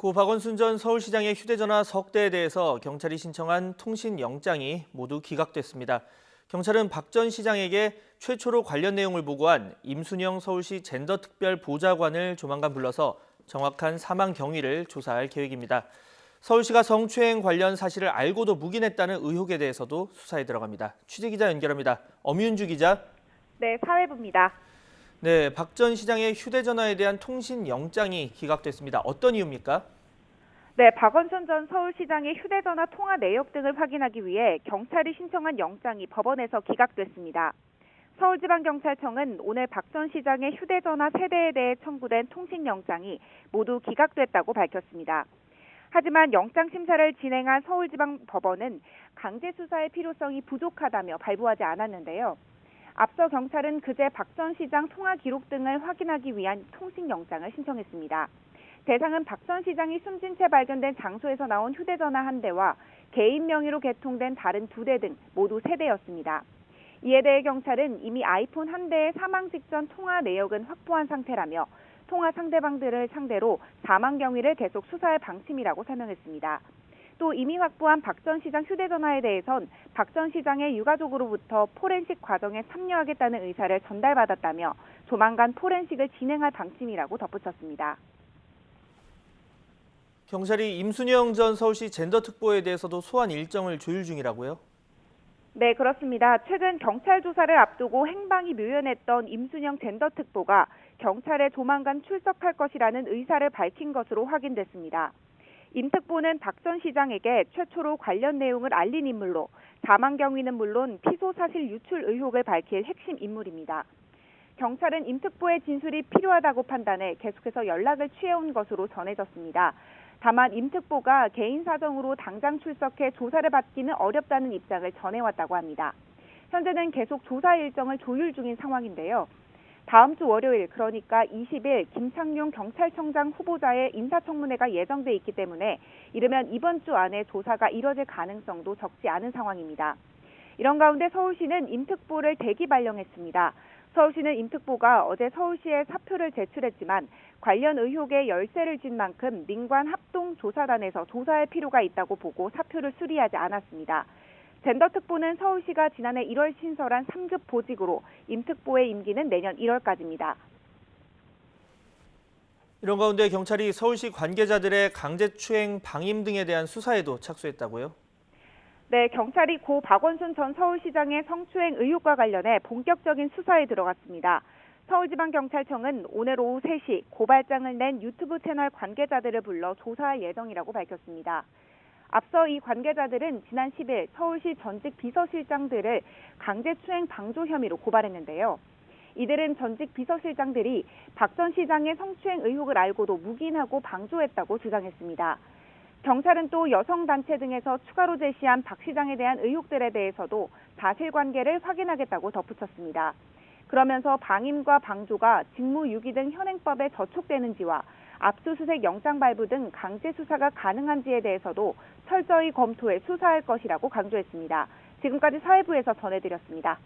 고 박원순 전 서울시장의 휴대전화 석 대에 대해서 경찰이 신청한 통신영장이 모두 기각됐습니다. 경찰은 박 전 시장에게 최초로 관련 내용을 보고한 임순영 서울시 젠더특별보좌관을 조만간 불러서 정확한 사망 경위를 조사할 계획입니다. 서울시가 성추행 관련 사실을 알고도 묵인했다는 의혹에 대해서도 수사에 들어갑니다. 취재기자 연결합니다. 엄윤주 기자. 네, 사회부입니다. 네, 박 전 시장의 휴대전화에 대한 통신영장이 기각됐습니다. 어떤 이유입니까? 네, 박원순 전 서울시장의 휴대전화 통화 내역 등을 확인하기 위해 경찰이 신청한 영장이 법원에서 기각됐습니다. 서울지방경찰청은 오늘 박 전 시장의 휴대전화 세대에 대해 청구된 통신영장이 모두 기각됐다고 밝혔습니다. 하지만 영장 심사를 진행한 서울지방법원은 강제 수사의 필요성이 부족하다며 발부하지 않았는데요. 앞서 경찰은 그제 박 전 시장 통화 기록 등을 확인하기 위한 통신영장을 신청했습니다. 대상은 박 전 시장이 숨진 채 발견된 장소에서 나온 휴대전화 한 대와 개인 명의로 개통된 다른 2대 등 모두 3대였습니다. 이에 대해 경찰은 이미 아이폰 한 대의 사망 직전 통화 내역은 확보한 상태라며 통화 상대방들을 상대로 사망 경위를 계속 수사할 방침이라고 설명했습니다. 또 이미 확보한 박 전 시장 휴대전화에 대해선 박 전 시장의 유가족으로부터 포렌식 과정에 참여하겠다는 의사를 전달받았다며 조만간 포렌식을 진행할 방침이라고 덧붙였습니다. 경찰이 임순영 전 서울시 젠더특보에 대해서도 소환 일정을 조율 중이라고요? 네, 그렇습니다. 최근 경찰 조사를 앞두고 행방이 묘연했던 임순영 젠더특보가 경찰에 조만간 출석할 것이라는 의사를 밝힌 것으로 확인됐습니다. 임 특보는 박 전 시장에게 최초로 관련 내용을 알린 인물로 사망 경위는 물론 피소 사실 유출 의혹을 밝힐 핵심 인물입니다. 경찰은 임 특보의 진술이 필요하다고 판단해 계속해서 연락을 취해온 것으로 전해졌습니다. 다만 임 특보가 개인 사정으로 당장 출석해 조사를 받기는 어렵다는 입장을 전해왔다고 합니다. 현재는 계속 조사 일정을 조율 중인 상황인데요. 다음 주 월요일, 그러니까 20일 김창룡 경찰청장 후보자의 인사청문회가 예정돼 있기 때문에 이르면 이번 주 안에 조사가 이뤄질 가능성도 적지 않은 상황입니다. 이런 가운데 서울시는 임 특보를 대기 발령했습니다. 서울시는 임 특보가 어제 서울시에 사표를 제출했지만 관련 의혹에 열쇠를 쥔 만큼 민관 합동조사단에서 조사할 필요가 있다고 보고 사표를 수리하지 않았습니다. 젠더특보는 서울시가 지난해 1월 신설한 3급 보직으로 임 특보의 임기는 내년 1월까지입니다. 이런 가운데 경찰이 서울시 관계자들의 강제추행 방임 등에 대한 수사에도 착수했다고요? 네, 경찰이 고 박원순 전 서울시장의 성추행 의혹과 관련해 본격적인 수사에 들어갔습니다. 서울지방경찰청은 오늘 오후 3시 고발장을 낸 유튜브 채널 관계자들을 불러 조사할 예정이라고 밝혔습니다. 앞서 이 관계자들은 지난 10일 서울시 전직 비서실장들을 강제추행 방조 혐의로 고발했는데요. 이들은 전직 비서실장들이 박 전 시장의 성추행 의혹을 알고도 묵인하고 방조했다고 주장했습니다. 경찰은 또 여성단체 등에서 추가로 제시한 박 시장에 대한 의혹들에 대해서도 사실관계를 확인하겠다고 덧붙였습니다. 그러면서 방임과 방조가 직무유기 등 현행법에 저촉되는지와 압수수색 영장 발부 등 강제 수사가 가능한지에 대해서도 철저히 검토해 수사할 것이라고 강조했습니다. 지금까지 사회부에서 전해드렸습니다.